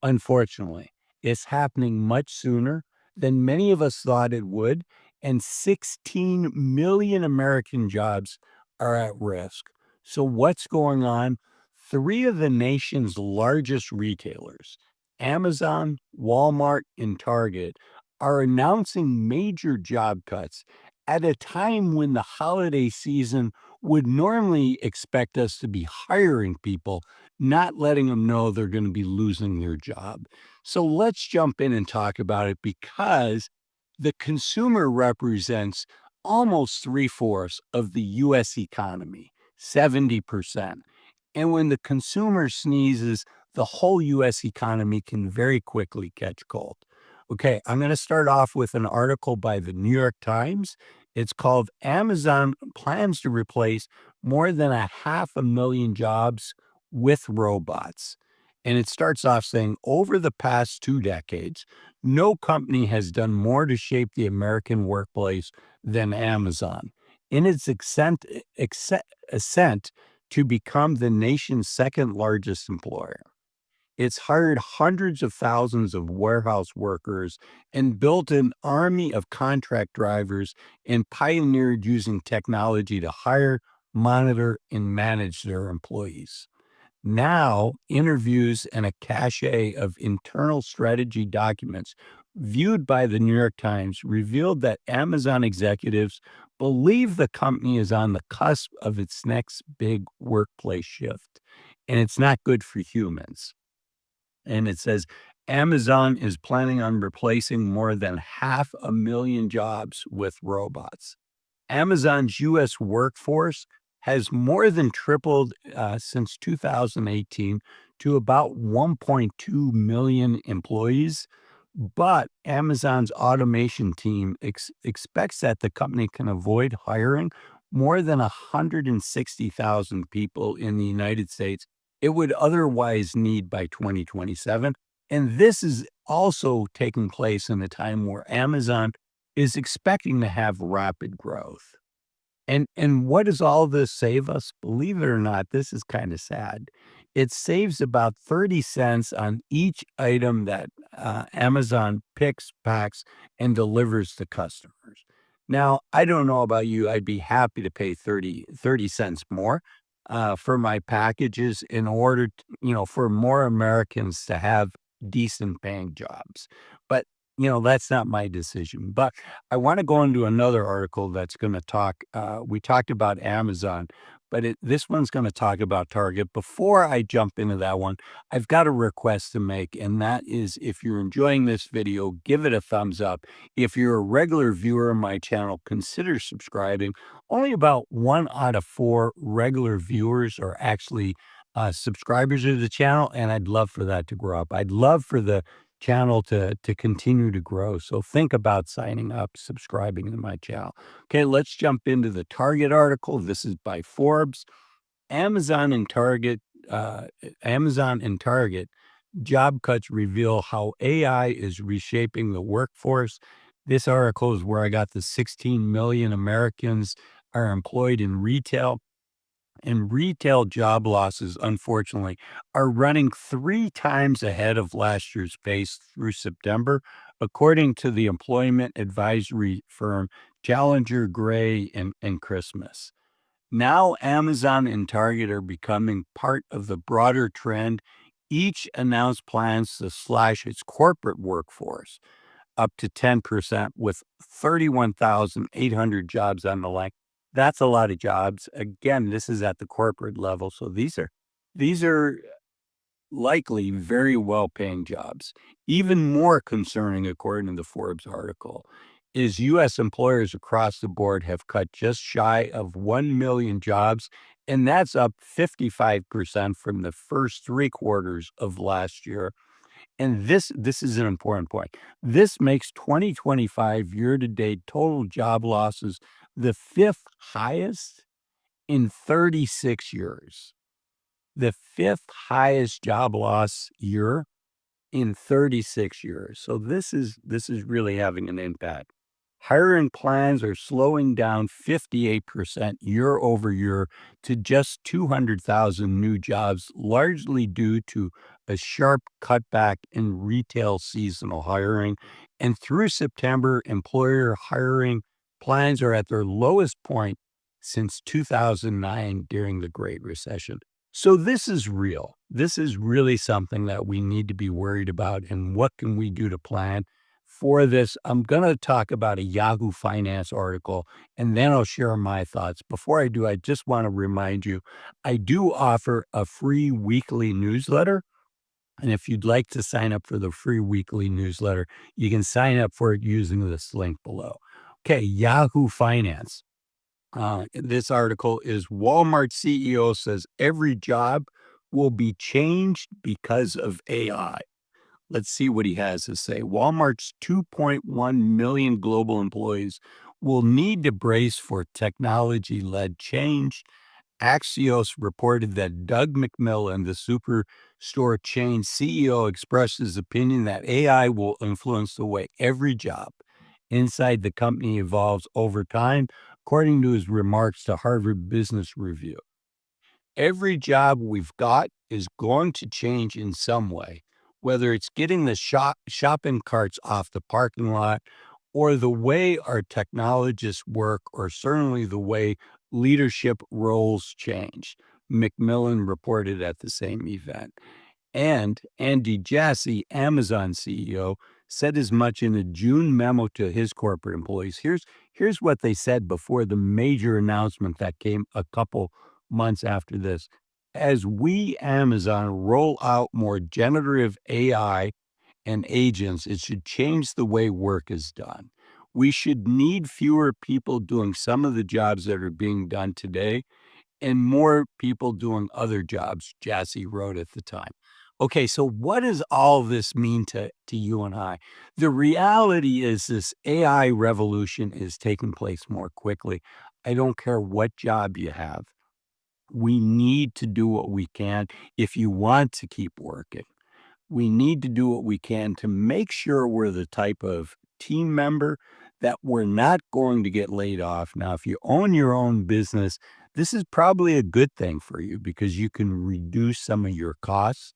Unfortunately, it's happening much sooner than many of us thought it would, and 16 million American jobs are at risk. So, what's going on? Three of the nation's largest retailers, Amazon, Walmart, and Target, are announcing major job cuts at a time when the holiday season would normally expect us to be hiring people, not letting them know they're going to be losing their job. So let's jump in and talk about it because the consumer represents almost three-fourths of the US economy, 70%. And when the consumer sneezes, the whole US economy can very quickly catch cold. Okay, I'm going to start off with an article by the New York Times. It's called Amazon Plans to Replace More Than a Half a Million Jobs with Robots. And it starts off saying, over the past 2 decades, no company has done more to shape the American workplace than Amazon. In its ascent to become the nation's second largest employer, it's hired hundreds of thousands of warehouse workers and built an army of contract drivers and pioneered using technology to hire, monitor, and manage their employees. Now, interviews and a cache of internal strategy documents viewed by the New York Times revealed that Amazon executives believe the company is on the cusp of its next big workplace shift, and it's not good for humans. And it says Amazon is planning on replacing more than 500,000 jobs with robots. Amazon's US workforce has more than tripled since 2018 to about 1.2 million employees. But Amazon's automation team expects that the company can avoid hiring more than 160,000 people in the United States it would otherwise need by 2027. And this is also taking place in a time where Amazon is expecting to have rapid growth. And what does all this save us? Believe it or not, this is kind of sad. It saves about 30 cents on each item that Amazon picks, packs, and delivers to customers. Now, I don't know about you, I'd be happy to pay thirty cents more for my packages in order, for more Americans to have decent paying jobs. But that's not my decision. But I want to go into another article that's going to talk. We talked about Amazon, but this one's going to talk about Target. Before I jump into that one, I've got a request to make, and that is if you're enjoying this video, give it a thumbs up. If you're a regular viewer of my channel, consider subscribing. Only about 1 out of 4 regular viewers are actually subscribers of the channel, and I'd love for that to grow up. I'd love for the channel to continue to grow. So think about signing up, subscribing to my channel. Okay, let's jump into the Target article. This is by Forbes. Amazon and Target, Amazon and Target job cuts reveal how AI is reshaping the workforce. This article is where I got the 16 million Americans are employed in retail. And retail job losses, unfortunately, are running 3 times ahead of last year's pace through September, according to the employment advisory firm Challenger Gray and Christmas. Now, Amazon and Target are becoming part of the broader trend. Each announced plans to slash its corporate workforce up to 10% with 31,800 jobs on the line. That's a lot of jobs. Again, this is at the corporate level. So these are likely very well-paying jobs. Even more concerning, according to the Forbes article, is US employers across the board have cut just shy of 1 million jobs, and that's up 55% from the first 3 quarters of last year. And this is an important point. This makes 2025 year-to-date total job losses the 5th highest in 36 years. The 5th highest job loss year in 36 years. So this is really having an impact. Hiring plans are slowing down 58% year over year to just 200,000 new jobs, largely due to a sharp cutback in retail seasonal hiring. And through September, employer hiring plans are at their lowest point since 2009 during the Great Recession. So this is real. This is really something that we need to be worried about. And what can we do to plan? For this, I'm going to talk about a Yahoo Finance article, and then I'll share my thoughts. Before I do, I just want to remind you, I do offer a free weekly newsletter. And if you'd like to sign up for the free weekly newsletter, you can sign up for it using this link below. Okay, Yahoo Finance. This article is Walmart CEO says every job will be changed because of AI. Let's see what he has to say. Walmart's 2.1 million global employees will need to brace for technology led change. Axios reported that Doug McMillon, the superstore chain CEO, expressed his opinion that AI will influence the way every job inside the company evolves over time, according to his remarks to Harvard Business Review. Every job we've got is going to change in some way, whether it's getting the shopping carts off the parking lot or the way our technologists work, or certainly the way leadership roles change. McMillan reported at the same event. And Andy Jassy, Amazon CEO, said as much in a June memo to his corporate employees. Here's what they said before the major announcement that came a couple months after this. As we, Amazon, roll out more generative AI and agents, it should change the way work is done. We should need fewer people doing some of the jobs that are being done today and more people doing other jobs, Jassy wrote at the time. Okay, so what does all this mean to you and I? The reality is this AI revolution is taking place more quickly. I don't care what job you have. We need to do what we can if you want to keep working. We need to do what we can to make sure we're the type of team member that we're not going to get laid off. Now, if you own your own business, this is probably a good thing for you because you can reduce some of your costs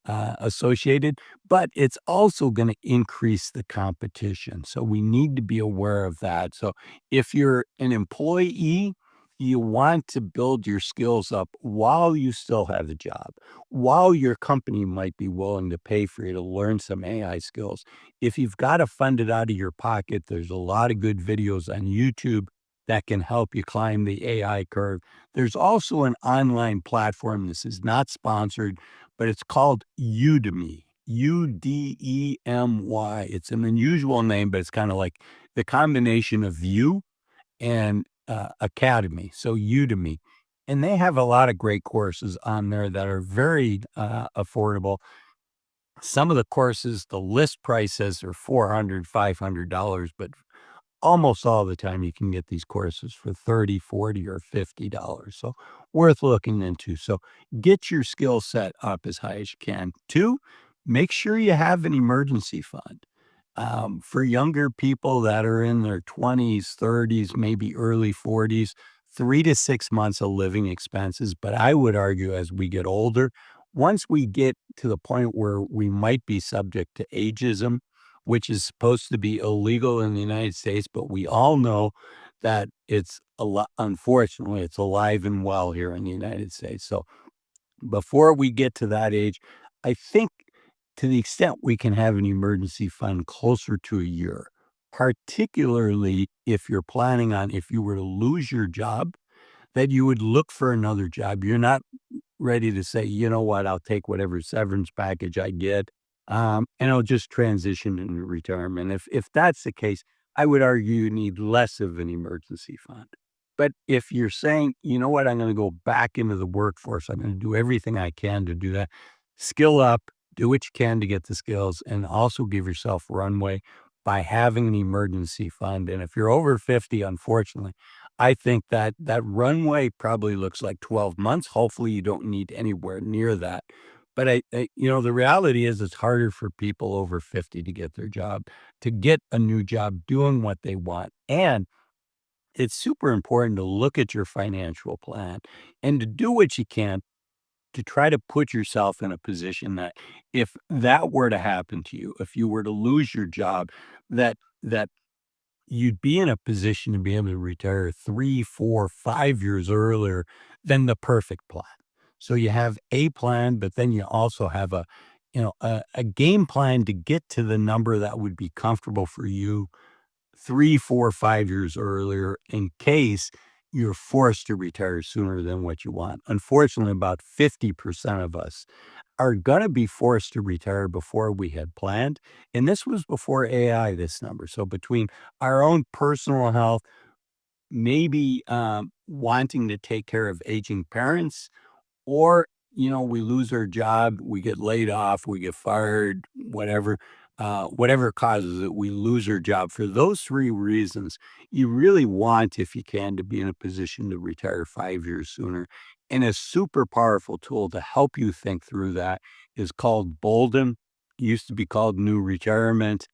associated, but it's also going to increase the competition. So we need to be aware of that. So if you're an employee, you want to build your skills up while you still have the job, while your company might be willing to pay for you to learn some AI skills. If you've got to fund it out of your pocket, there's a lot of good videos on YouTube that can help you climb the AI curve. There's also an online platform. This is not sponsored, but it's called Udemy. Udemy. It's an unusual name, but it's kind of like the combination of you and academy. So Udemy. And they have a lot of great courses on there that are very affordable. Some of the courses, the list prices are $400, $500, but almost all the time you can get these courses for 30, 40, or $50. So worth looking into. So get your skill set up as high as you can. Two, make sure you have an emergency fund. For younger people that are in their 20s, 30s, maybe early 40s, 3 to 6 months of living expenses. But I would argue as we get older, once we get to the point where we might be subject to ageism, which is supposed to be illegal in the United States, but we all know that it's unfortunately, it's alive and well here in the United States. So before we get to that age, I think to the extent we can have an emergency fund closer to a year, particularly if you're planning on, if you were to lose your job, that you would look for another job. You're not ready to say, you know what, I'll take whatever severance package I get, and I'll just transition into retirement. If that's the case, I would argue you need less of an emergency fund. But if you're saying, you know what, I'm going to go back into the workforce, I'm going to do everything I can to do that, skill up, do what you can to get the skills, and also give yourself runway by having an emergency fund. And if you're over 50, unfortunately, I think that runway probably looks like 12 months. Hopefully, you don't need anywhere near that. But the reality is it's harder for people over 50 to get their job, to get a new job doing what they want. And it's super important to look at your financial plan and to do what you can to try to put yourself in a position that if that were to happen to you, if you were to lose your job, that you'd be in a position to be able to retire 3, 4, 5 years earlier than the perfect plan. So you have a plan, but then you also have a game plan to get to the number that would be comfortable for you 3, 4, 5 years earlier in case you're forced to retire sooner than what you want. Unfortunately, about 50% of us are gonna be forced to retire before we had planned, and this was before AI, this number. So between our own personal health, maybe, wanting to take care of aging parents, or, we lose our job, we get laid off, we get fired, whatever causes it, we lose our job. For those 3 reasons, you really want, if you can, to be in a position to retire 5 years sooner. And a super powerful tool to help you think through that is called Bolden. It used to be called New Retirement.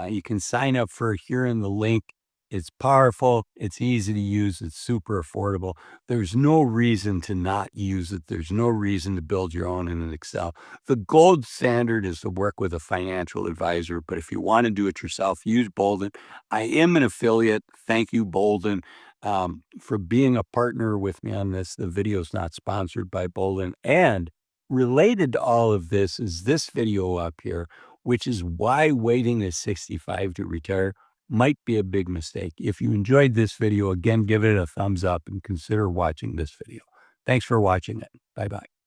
You can sign up for it here in the link. It's powerful, it's easy to use, it's super affordable. There's no reason to not use it. There's no reason to build your own in an Excel. The gold standard is to work with a financial advisor, but if you want to do it yourself, use Bolden. I am an affiliate. Thank you, Bolden, for being a partner with me on this. The video is not sponsored by Bolden. And related to all of this is this video up here, which is why waiting to 65 to retire might be a big mistake. If you enjoyed this video, again, give it a thumbs up and consider watching this video. Thanks for watching it. Bye-bye.